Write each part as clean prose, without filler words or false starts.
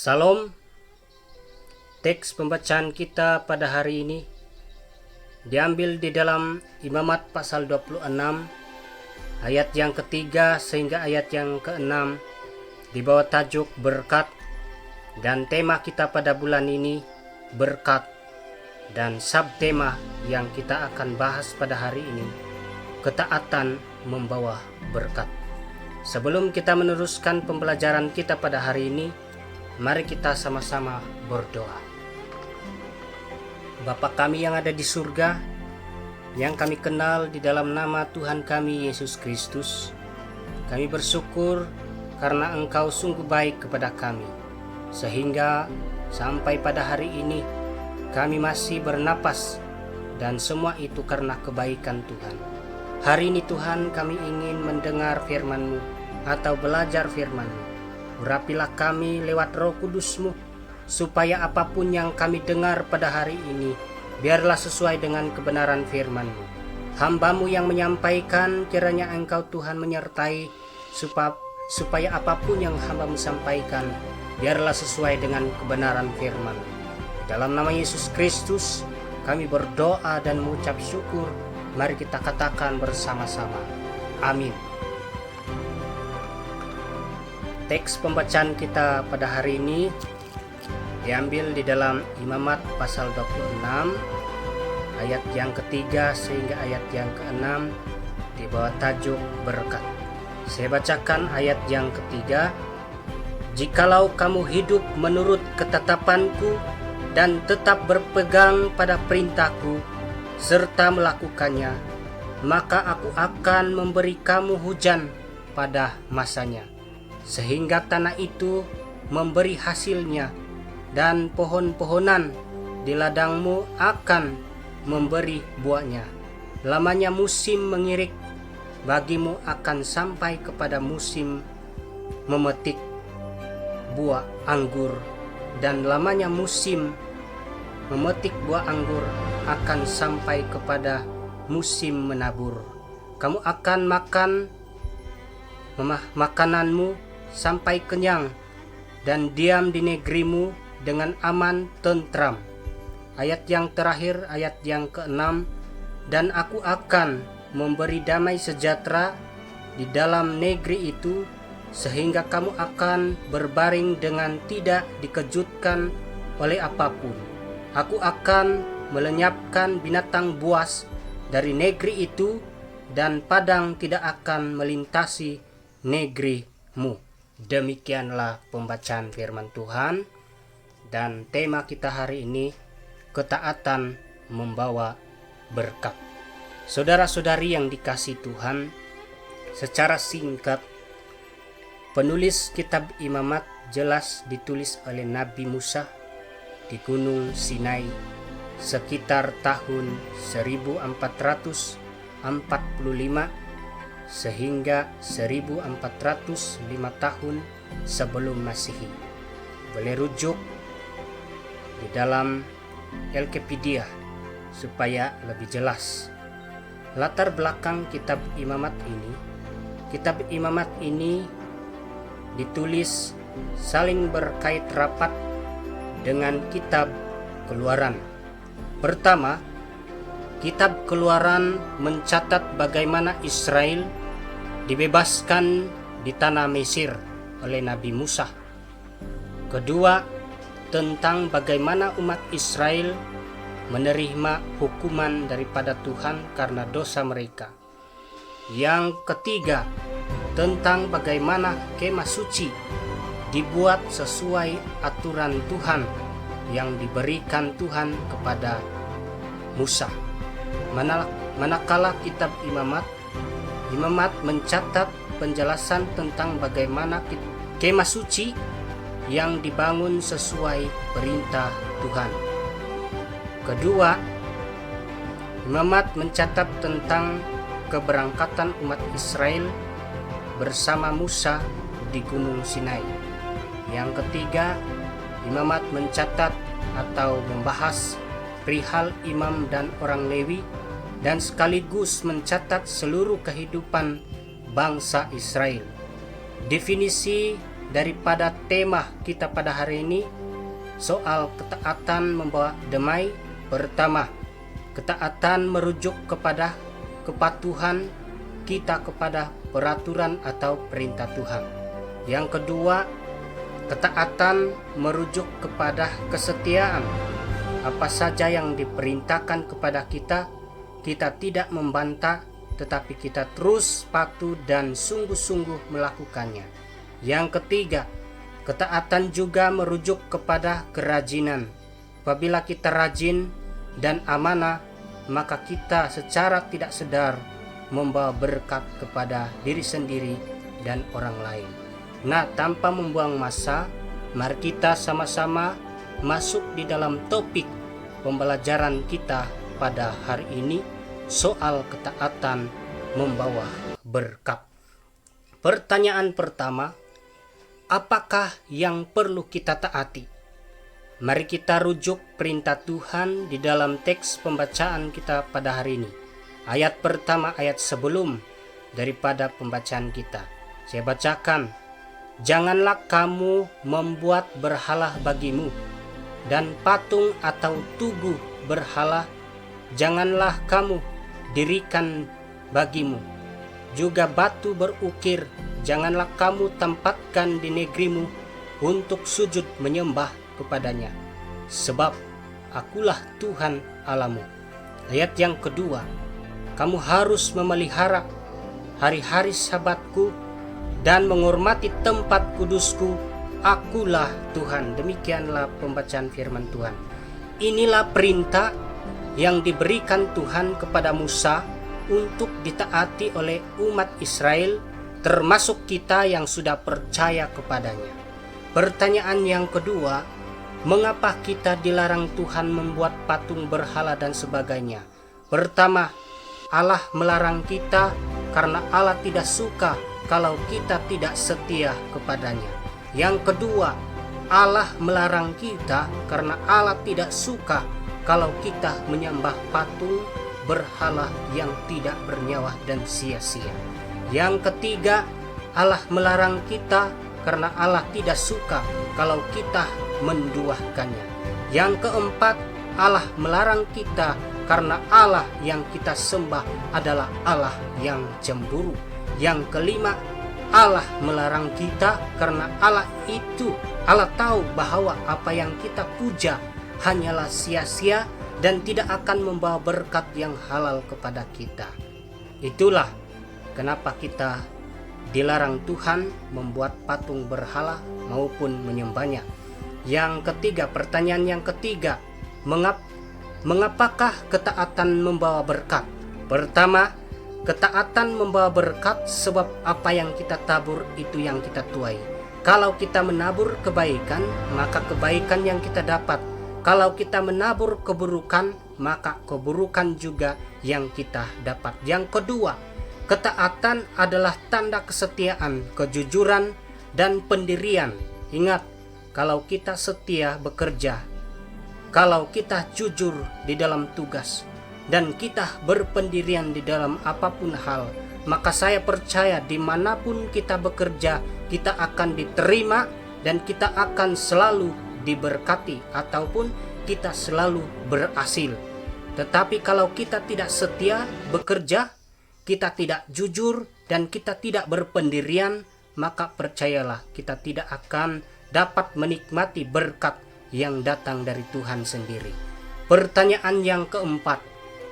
Salam. Teks pembacaan kita pada hari ini diambil di dalam Imamat pasal 26 ayat yang ketiga sehingga ayat yang keenam di bawah tajuk berkat, dan tema kita pada bulan ini berkat, dan subtema yang kita akan bahas pada hari ini ketaatan membawa berkat. Sebelum kita meneruskan pembelajaran kita pada hari ini, mari kita sama-sama berdoa. Bapa kami yang ada di surga, yang kami kenal di dalam nama Tuhan kami Yesus Kristus, kami bersyukur karena Engkau sungguh baik kepada kami, sehingga sampai pada hari ini kami masih bernapas, dan semua itu karena kebaikan Tuhan. Hari ini Tuhan, kami ingin mendengar firman-Mu atau belajar firman-Mu. Urapilah kami lewat Roh Kudus-Mu, supaya apapun yang kami dengar pada hari ini, biarlah sesuai dengan kebenaran firman-Mu. Hamba-Mu yang menyampaikan, kiranya Engkau Tuhan menyertai, supaya apapun yang hamba-Mu sampaikan, biarlah sesuai dengan kebenaran firman-Mu. Dalam nama Yesus Kristus, kami berdoa dan mengucap syukur. Mari kita katakan bersama-sama. Amin. Teks pembacaan kita pada hari ini diambil di dalam Imamat pasal 26 ayat yang ketiga sehingga ayat yang keenam di bawah tajuk berkat. Saya bacakan ayat yang ketiga. Jikalau kamu hidup menurut ketetapanku dan tetap berpegang pada perintahku serta melakukannya, maka aku akan memberi kamu hujan pada masanya, sehingga tanah itu memberi hasilnya, dan pohon-pohonan di ladangmu akan memberi buahnya. Lamanya musim mengirik bagimu akan sampai kepada musim memetik buah anggur, dan lamanya musim memetik buah anggur akan sampai kepada musim menabur. Kamu akan makan makananmu sampai kenyang, dan diam di negerimu dengan aman tentram. Ayat yang terakhir, ayat yang keenam. Dan aku akan memberi damai sejahtera di dalam negeri itu, sehingga kamu akan berbaring dengan tidak dikejutkan oleh apapun. Aku akan melenyapkan binatang buas dari negeri itu, dan padang tidak akan melintasi negerimu. Demikianlah pembacaan firman Tuhan, dan tema kita hari ini ketaatan membawa berkat. Saudara-saudari yang dikasihi Tuhan, secara singkat penulis kitab Imamat jelas ditulis oleh Nabi Musa di Gunung Sinai sekitar tahun 1445 sehingga 1405 tahun sebelum Masehi. Boleh rujuk di dalam Wikipedia supaya lebih jelas. Latar belakang kitab Imamat ini ditulis saling berkait rapat dengan kitab Keluaran. Pertama, kitab Keluaran mencatat bagaimana Israel dibebaskan di tanah Mesir oleh Nabi Musa. Kedua, tentang bagaimana umat Israel menerima hukuman daripada Tuhan karena dosa mereka. Yang ketiga, tentang bagaimana kemah suci dibuat sesuai aturan Tuhan yang diberikan Tuhan kepada Musa. Manakala kitab Imamat mencatat penjelasan tentang bagaimana kemah suci yang dibangun sesuai perintah Tuhan. Kedua, Imamat mencatat tentang keberangkatan umat Israel bersama Musa di Gunung Sinai. Yang ketiga, Imamat mencatat atau membahas perihal imam dan orang Lewi, dan sekaligus mencatat seluruh kehidupan bangsa Israel. Definisi daripada tema kita pada hari ini, soal ketaatan membawa damai. Pertama, ketaatan merujuk kepada kepatuhan kita kepada peraturan atau perintah Tuhan. Yang kedua, ketaatan merujuk kepada kesetiaan. Apa saja yang diperintahkan kepada kita, kita tidak membantah, tetapi kita terus patuh dan sungguh-sungguh melakukannya. Yang ketiga, ketaatan juga merujuk kepada kerajinan. Apabila kita rajin dan amanah, maka kita secara tidak sadar membawa berkat kepada diri sendiri dan orang lain. Nah, tanpa membuang masa, mari kita sama-sama masuk di dalam topik pembelajaran kita pada hari ini, soal ketaatan membawa berkat. Pertanyaan pertama, apakah yang perlu kita taati? Mari kita rujuk perintah Tuhan di dalam teks pembacaan kita pada hari ini. Ayat pertama, ayat sebelum daripada pembacaan kita. Saya bacakan. Janganlah kamu membuat berhala bagimu, dan patung atau tugu berhala janganlah kamu dirikan bagimu. Juga batu berukir janganlah kamu tempatkan di negerimu untuk sujud menyembah kepadanya, sebab akulah Tuhan Allahmu. Ayat yang kedua, kamu harus memelihara hari-hari Sabatku dan menghormati tempat kudusku, akulah Tuhan. Demikianlah pembacaan firman Tuhan. Inilah perintah yang diberikan Tuhan kepada Musa untuk ditaati oleh umat Israel, termasuk kita yang sudah percaya kepadanya. Pertanyaan yang kedua, mengapa kita dilarang Tuhan membuat patung berhala dan sebagainya? Pertama, Allah melarang kita karena Allah tidak suka kalau kita tidak setia kepadanya. Yang kedua, Allah melarang kita karena Allah tidak suka kalau kita menyembah patung berhala yang tidak bernyawa dan sia-sia. Yang ketiga, Allah melarang kita karena Allah tidak suka kalau kita menduahkannya. Yang keempat, Allah melarang kita karena Allah yang kita sembah adalah Allah yang cemburu. Yang kelima, Allah melarang kita karena Allah tahu bahwa apa yang kita puja hanyalah sia-sia dan tidak akan membawa berkat yang halal kepada kita. Itulah kenapa kita dilarang Tuhan membuat patung berhala maupun menyembahnya. Yang ketiga, pertanyaan yang ketiga, mengapakah ketaatan membawa berkat? Pertama, ketaatan membawa berkat sebab apa yang kita tabur itu yang kita tuai. Kalau kita menabur kebaikan, maka kebaikan yang kita dapat. Kalau kita menabur keburukan, maka keburukan juga yang kita dapat. Yang kedua, ketaatan adalah tanda kesetiaan, kejujuran, dan pendirian. Ingat, kalau kita setia bekerja, kalau kita jujur di dalam tugas, dan kita berpendirian di dalam apapun hal, maka saya percaya dimanapun kita bekerja, kita akan diterima dan kita akan selalu diberkati ataupun kita selalu berhasil. Tetapi kalau kita tidak setia bekerja, kita tidak jujur dan kita tidak berpendirian, maka percayalah kita tidak akan dapat menikmati berkat yang datang dari Tuhan sendiri. Pertanyaan yang keempat,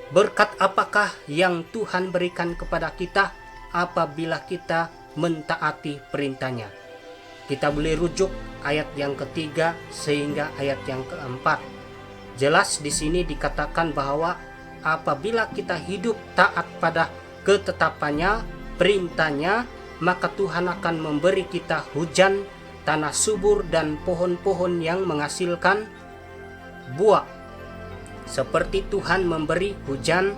berkat apakah yang Tuhan berikan kepada kita apabila kita mentaati perintahnya? Kita boleh rujuk ayat yang ketiga sehingga ayat yang keempat. Jelas di sini dikatakan bahwa apabila kita hidup taat pada ketetapannya, perintahnya, maka Tuhan akan memberi kita hujan, tanah subur, dan pohon-pohon yang menghasilkan buah. Seperti Tuhan memberi hujan,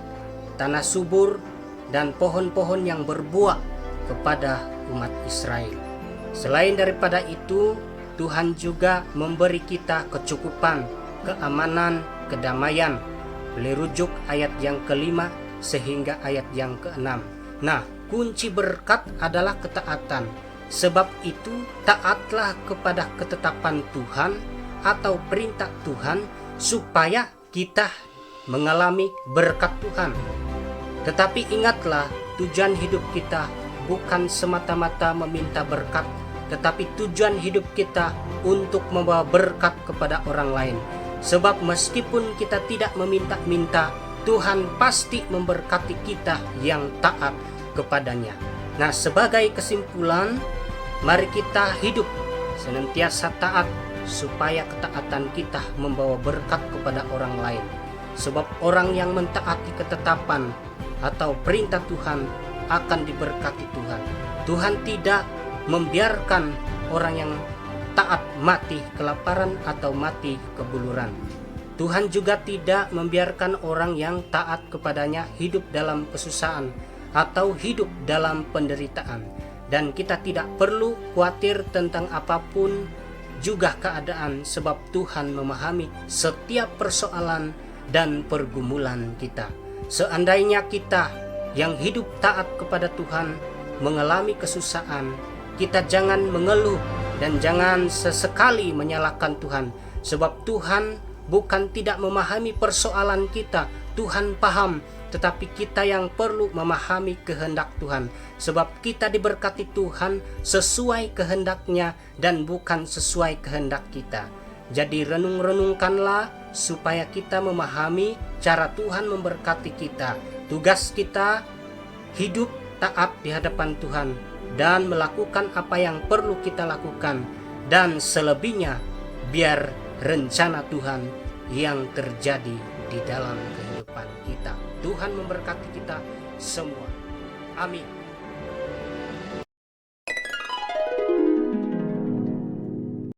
tanah subur, dan pohon-pohon yang berbuah kepada umat Israel. Selain daripada itu, Tuhan juga memberi kita kecukupan, keamanan, kedamaian. Boleh rujuk ayat yang kelima sehingga ayat yang keenam. Nah, kunci berkat adalah ketaatan. Sebab itu taatlah kepada ketetapan Tuhan atau perintah Tuhan supaya kita mengalami berkat Tuhan. Tetapi ingatlah, tujuan hidup kita bukan semata-mata meminta berkat, tetapi tujuan hidup kita untuk membawa berkat kepada orang lain. Sebab meskipun kita tidak meminta-minta, Tuhan pasti memberkati kita yang taat kepadanya. Nah, sebagai kesimpulan, mari kita hidup senantiasa taat supaya ketaatan kita membawa berkat kepada orang lain. Sebab orang yang mentaati ketetapan atau perintah Tuhan akan diberkati Tuhan. Tuhan tidak membiarkan orang yang taat mati kelaparan atau mati kebuluran. Tuhan juga tidak membiarkan orang yang taat kepadanya hidup dalam kesusahan atau hidup dalam penderitaan. Dan kita tidak perlu khawatir tentang apapun juga keadaan, sebab Tuhan memahami setiap persoalan dan pergumulan kita. Seandainya kita yang hidup taat kepada Tuhan mengalami kesusahan, kita jangan mengeluh dan jangan sesekali menyalahkan Tuhan. Sebab Tuhan bukan tidak memahami persoalan kita, Tuhan paham, tetapi kita yang perlu memahami kehendak Tuhan. Sebab kita diberkati Tuhan sesuai kehendaknya dan bukan sesuai kehendak kita. Jadi renung-renungkanlah supaya kita memahami cara Tuhan memberkati kita. Tugas kita hidup taat di hadapan Tuhan dan melakukan apa yang perlu kita lakukan. Dan selebihnya biar rencana Tuhan yang terjadi di dalam kehidupan kita. Tuhan memberkati kita semua. Amin.